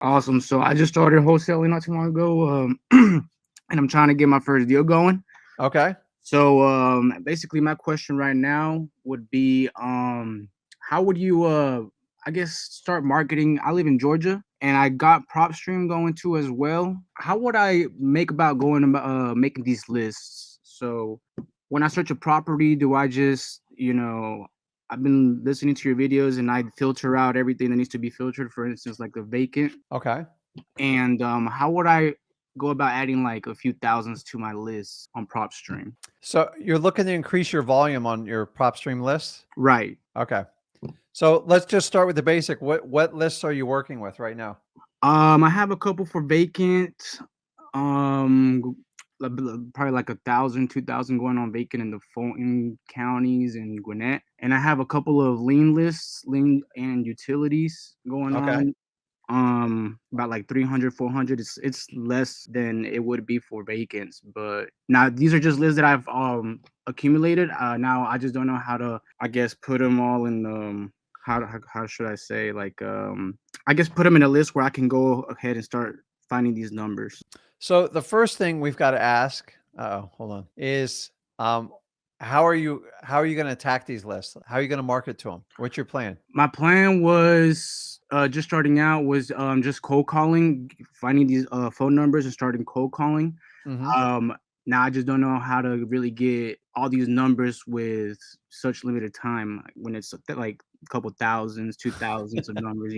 Awesome. So I just started wholesaling not too long ago, and I'm trying to get my first deal going. Okay. So basically, my question right now would be, how would you, I guess, start marketing? I live in Georgia, and I got PropStream going too as well. How would I make about going about making these lists? So when I search a property, do I just, I've been listening to your videos and I filter out everything that needs to be filtered. For instance, like the vacant. Okay. And how would I go about adding like a few thousands to my list on PropStream? So you're looking to increase your volume on your prop stream list? Right. Okay. So let's just start with the basic. What lists are you working with right now? I have a couple for vacant. Um, Probably like 1,000, 2,000 going on vacant in the Fulton counties and Gwinnett, and I have a couple of lien lists, lien and utilities going Okay. on. About like 300, 400. It's less than it would be for vacants, but now these are just lists that I've accumulated. Now I just don't know how to, I guess, put them all in how should I say, like, I guess put them in a list where I can go ahead and start finding these numbers. So the first thing we've got to ask, hold on, is how are you going to attack these lists? How are you going to market to them? What's your plan? My plan was just starting out was just cold calling, finding these phone numbers and starting cold calling. Hmm. Um, Now I just don't know how to really get all these numbers with such limited time, like, when it's like a couple thousands, 2,000s of numbers.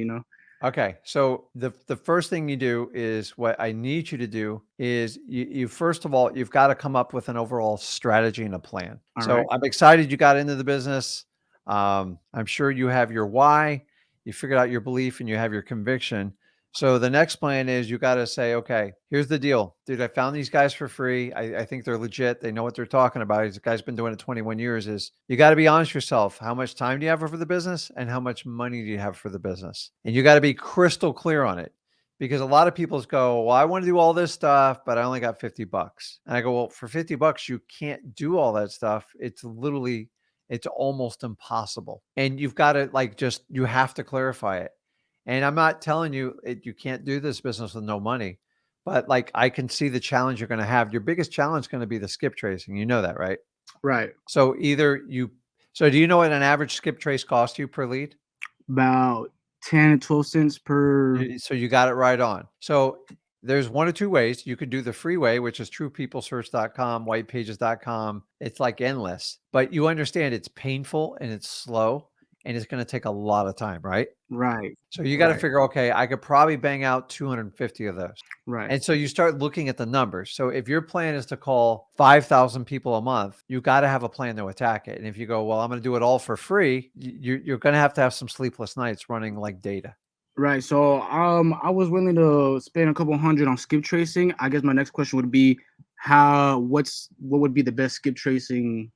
Okay, so the first thing you do is what I need you to do is you first of all you've got to come up with an overall strategy and a plan. All So right. I'm excited you got into the business. I'm sure you have your why, you figured out your belief, and you have your conviction. So the next plan is you got to say, okay, here's the deal, dude. I found these guys for free. I think they're legit. They know what they're talking about. This guy's been doing it 21 years. Is you got to be honest with yourself. How much time do you have for the business, and how much money do you have for the business? And you got to be crystal clear on it, because a lot of people go, well, I want to do all this stuff, but I only got $50. And I go, well, for $50, you can't do all that stuff. It's almost impossible. And you've got to you have to clarify it. And I'm not telling you you can't do this business with no money, but like I can see the challenge you're going to have. Your biggest challenge is going to be the skip tracing. You know that, right? Right. So so do you know what an average skip trace costs you per lead? About 10 to 12 cents per. So you got it right on. So there's one or two ways. You could do the free way, which is truepeoplesearch.com, whitepages.com. It's like endless, but you understand it's painful and it's slow and it's going to take a lot of time, right? Right. So you got to Right. figure, okay, I could probably bang out 250 of those. Right. And so you start looking at the numbers. So if your plan is to call 5,000 people a month, you got to have a plan to attack it. And if you go, well, I'm going to do it all for free, you're going to have some sleepless nights running like data. Right. So I was willing to spend a couple hundred on skip tracing. I guess my next question would be, what would be the best skip tracing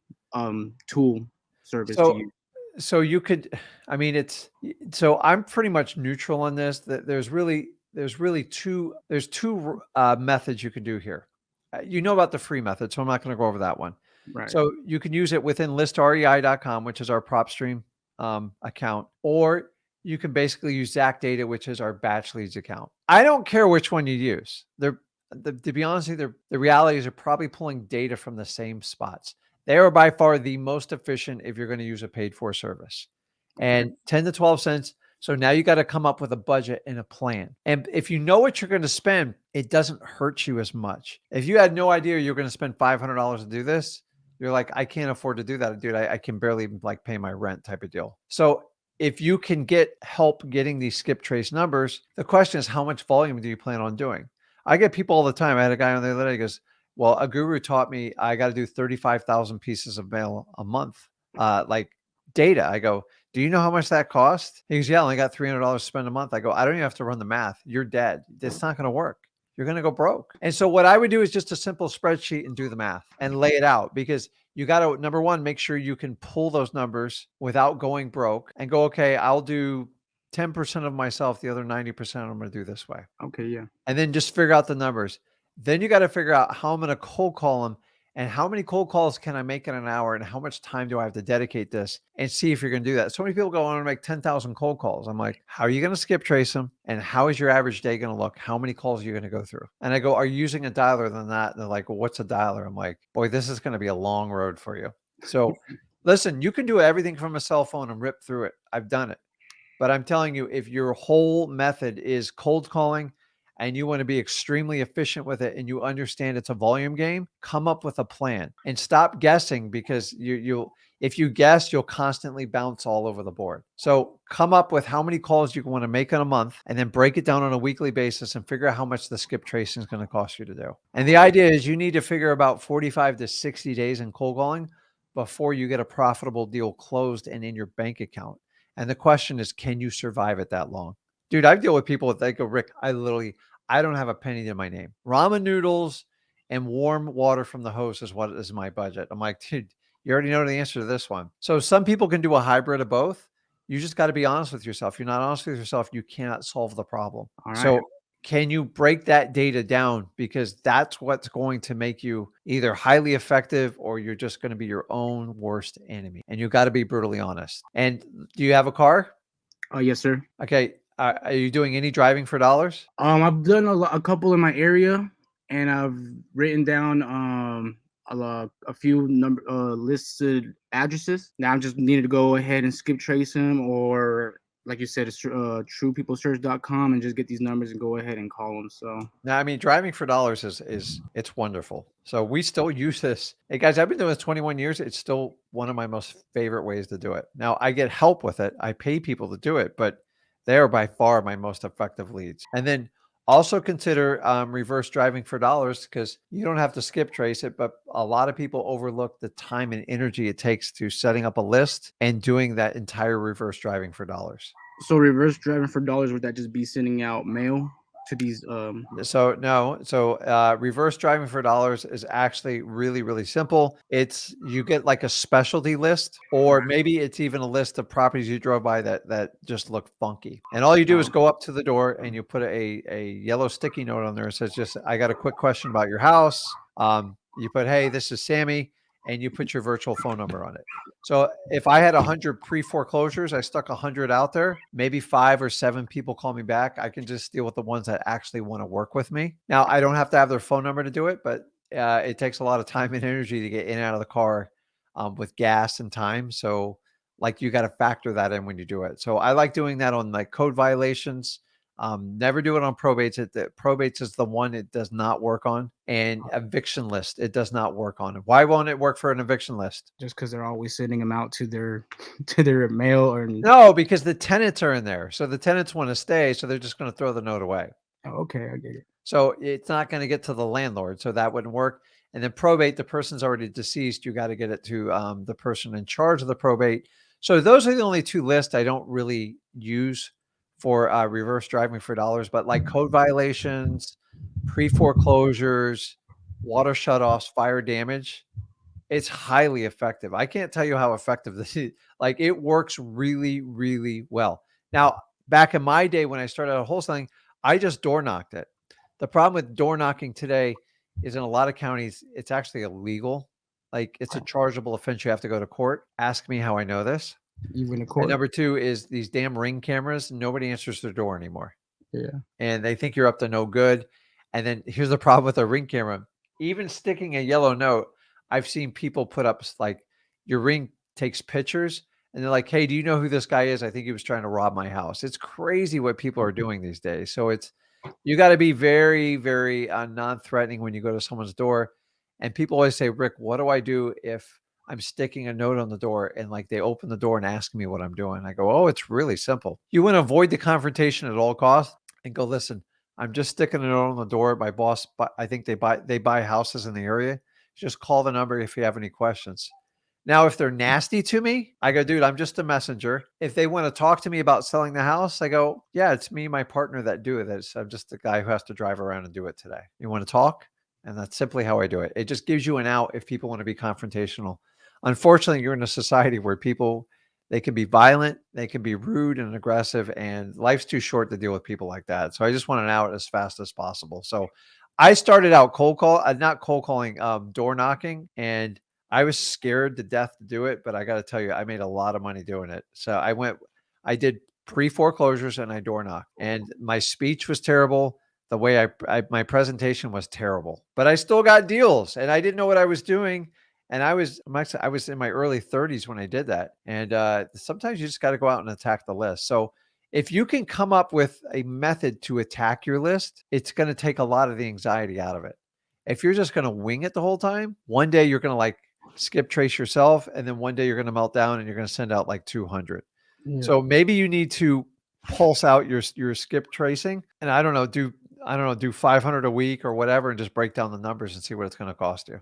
tool service to So use? so you could, I mean, so I'm pretty much neutral on this. That there's really two methods you can do here. You know about the free method, so I'm not going to go over that one. Right. So you can use it within listrei.com, which is our PropStream account, or you can basically use Zach Data, which is our batch leads account. I don't care which one you use. To be honest with you, the reality is they're probably pulling data from the same spots. They are by far the most efficient if you're going to use a paid for service. Okay. And 10 to 12 cents. So now you got to come up with a budget and a plan. And if you know what you're going to spend, it doesn't hurt you as much. If you had no idea you're going to spend $500 to do this, you're like, I can't afford to do that, dude. I can barely even like pay my rent type of deal. So if you can get help getting these skip trace numbers, the question is, how much volume do you plan on doing? I get people all the time. I had a guy on the other day, he goes, well, a guru taught me I got to do 35,000 pieces of mail a month, like data. I go, do you know how much that cost? He goes, yeah, I only got $300 to spend a month. I go, I don't even have to run the math. You're dead. It's not going to work. You're going to go broke. And so what I would do is just a simple spreadsheet and do the math and lay it out, because you got to, number one, make sure you can pull those numbers without going broke and go, okay, I'll do 10% of myself. The other 90% I'm going to do this way. Okay. Yeah. And then just figure out the numbers. Then you got to figure out how I'm going to cold call them and how many cold calls can I make in an hour, and how much time do I have to dedicate this, and see if you're going to do that. So many people go, I want to make 10,000 cold calls. I'm like, how are you going to skip trace them? And how is your average day going to look? How many calls are you going to go through? And I go, are you using a dialer than that? And they're like, well, what's a dialer? I'm like, boy, this is going to be a long road for you. So listen, you can do everything from a cell phone and rip through it. I've done it. But I'm telling you, if your whole method is cold calling and you want to be extremely efficient with it and you understand it's a volume game, come up with a plan and stop guessing, because you'll if you guess, you'll constantly bounce all over the board. So come up with how many calls you want to make in a month and then break it down on a weekly basis and figure out how much the skip tracing is going to cost you to do. And the idea is you need to figure about 45 to 60 days in cold calling before you get a profitable deal closed and in your bank account. And the question is, can you survive it that long? Dude, I deal with people that they go, Rick, I don't have a penny to my name. Ramen noodles and warm water from the hose is what is my budget. I'm like, dude, you already know the answer to this one. So some people can do a hybrid of both. You just got to be honest with yourself. If you're not honest with yourself, you cannot solve the problem. All right. So can you break that data down? Because that's what's going to make you either highly effective or you're just going to be your own worst enemy. And you got to be brutally honest. And do you have a car? Yes, sir. Okay. Are you doing any driving for dollars? I've done a couple in my area, and I've written down a few listed addresses. Now I just needed to go ahead and skip trace them, or like you said, it's truepeoplesearch.com, and just get these numbers and go ahead and call them. So Now, I mean, driving for dollars is it's wonderful. So we still use this. Hey guys, I've been doing this 21 years. It's still one of my most favorite ways to do it. Now I get help with it. I pay people to do it, but they are by far my most effective leads. And then also consider reverse driving for dollars, because you don't have to skip trace it, but a lot of people overlook the time and energy it takes to setting up a list and doing that entire reverse driving for dollars. so reverse driving for dollars, would that just be sending out mail to these So no, so reverse driving for dollars is actually really, really simple. It's you get like a specialty list, or maybe it's even a list of properties you drove by that just look funky. And all you do is go up to the door and you put a yellow sticky note on there. It says, just, I got a quick question about your house. You put, hey, this is Sammy, and you put your virtual phone number on it. So if I had 100 pre-foreclosures, I stuck 100 out there, maybe 5 or 7 people call me back. I can just deal with the ones that actually want to work with me. Now, I don't have to have their phone number to do it, but it takes a lot of time and energy to get in and out of the car with gas and time. So like you got to factor that in when you do it. So I like doing that on like code violations. Never do it on probates. Probates is the one it does not work on. And eviction list, it does not work on. Why won't it work for an eviction list? just because they're always sending them out to their to their mail or No, because the tenants are in there. So the tenants want to stay. So they're just going to throw the note away. Oh, okay, I get it. So it's not going to get to the landlord. So that wouldn't work. And then probate, the person's already deceased. You got to get it to the person in charge of the probate. So those are the only 2 lists I don't really use for reverse driving for dollars, but like code violations, pre-foreclosures, water shutoffs, fire damage, it's highly effective. I can't tell you how effective this is. Like it works really, really well. Now, back in my day when I started out wholesaling, I just door knocked it. The problem with door knocking today is in a lot of counties, it's actually illegal. Like it's a chargeable offense. You have to go to court. Ask me how I know this. Even the And court. number 2 is these damn Ring cameras. Nobody answers their door anymore. Yeah. And they think you're up to no good. And then here's the problem with a Ring camera. Even sticking a yellow note, I've seen people put up like your Ring takes pictures and they're like, hey, do you know who this guy is? I think he was trying to rob my house. It's crazy what people are doing these days. So you got to be very, very non-threatening when you go to someone's door. And people always say, Rick, what do I do if I'm sticking a note on the door and like they open the door and ask me what I'm doing? I go, oh, it's really simple. You want to avoid the confrontation at all costs and go, listen, I'm just sticking a note on the door. My boss, I think they buy houses in the area. Just call the number if you have any questions. Now, if they're nasty to me, I go, dude, I'm just a messenger. If they want to talk to me about selling the house, I go, yeah, it's me, my partner that do it. I'm just the guy who has to drive around and do it today. You want to talk? And that's simply how I do it. It just gives you an out if people want to be confrontational. Unfortunately, you're in a society where people, they can be violent, they can be rude and aggressive, and life's too short to deal with people like that. So I just want an out as fast as possible. So I started out not cold calling, door knocking, and I was scared to death to do it, but I got to tell you, I made a lot of money doing it. So I did pre foreclosures and I door knocked, and my speech was terrible. The way my presentation was terrible, but I still got deals, and I didn't know what I was doing. And I was in my early 30s when I did that. And sometimes you just got to go out and attack the list. So if you can come up with a method to attack your list, it's going to take a lot of the anxiety out of it. If you're just going to wing it the whole time, one day you're going to like skip trace yourself, and then one day you're going to melt down and you're going to send out like 200. Yeah. So maybe you need to pulse out your skip tracing, and do 500 a week or whatever, and just break down the numbers and see what it's going to cost you.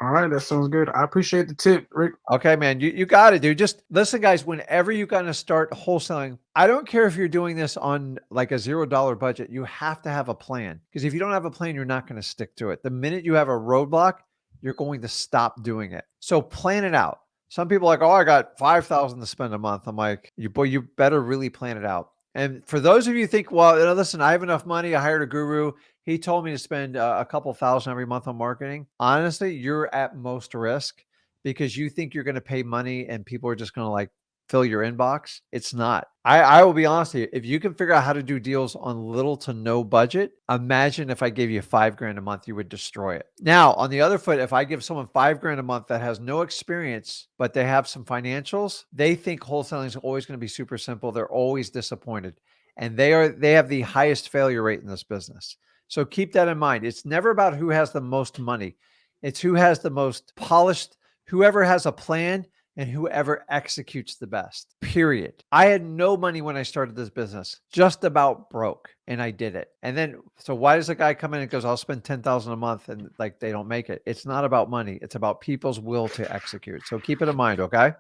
All right, that sounds good. I appreciate the tip, Rick. Okay, man, you got it, dude. Just listen, guys, whenever you're going to start wholesaling, I don't care if you're doing this on like a $0 budget, you have to have a plan. Because if you don't have a plan, you're not going to stick to it. The minute you have a roadblock, you're going to stop doing it. So plan it out. Some people are like, oh, I got 5,000 to spend a month. I'm like, you better really plan it out. And for those of you who think, well, listen, I have enough money. I hired a guru. He told me to spend a couple thousand every month on marketing. Honestly, you're at most risk because you think you're going to pay money and people are just going to like fill your inbox. It's not. I will be honest with you. If you can figure out how to do deals on little to no budget, imagine if I gave you $5,000 a month, you would destroy it. Now, on the other foot, if I give someone $5,000 a month that has no experience, but they have some financials, they think wholesaling is always going to be super simple. They're always disappointed. And they have the highest failure rate in this business. So keep that in mind. It's never about who has the most money. It's who has the most polished, whoever has a plan and whoever executes the best, period. I had no money when I started this business, just about broke, and I did it. And then, so why does a guy come in and goes, I'll spend 10,000 a month, and like they don't make it? It's not about money. It's about people's will to execute. So keep it in mind. Okay.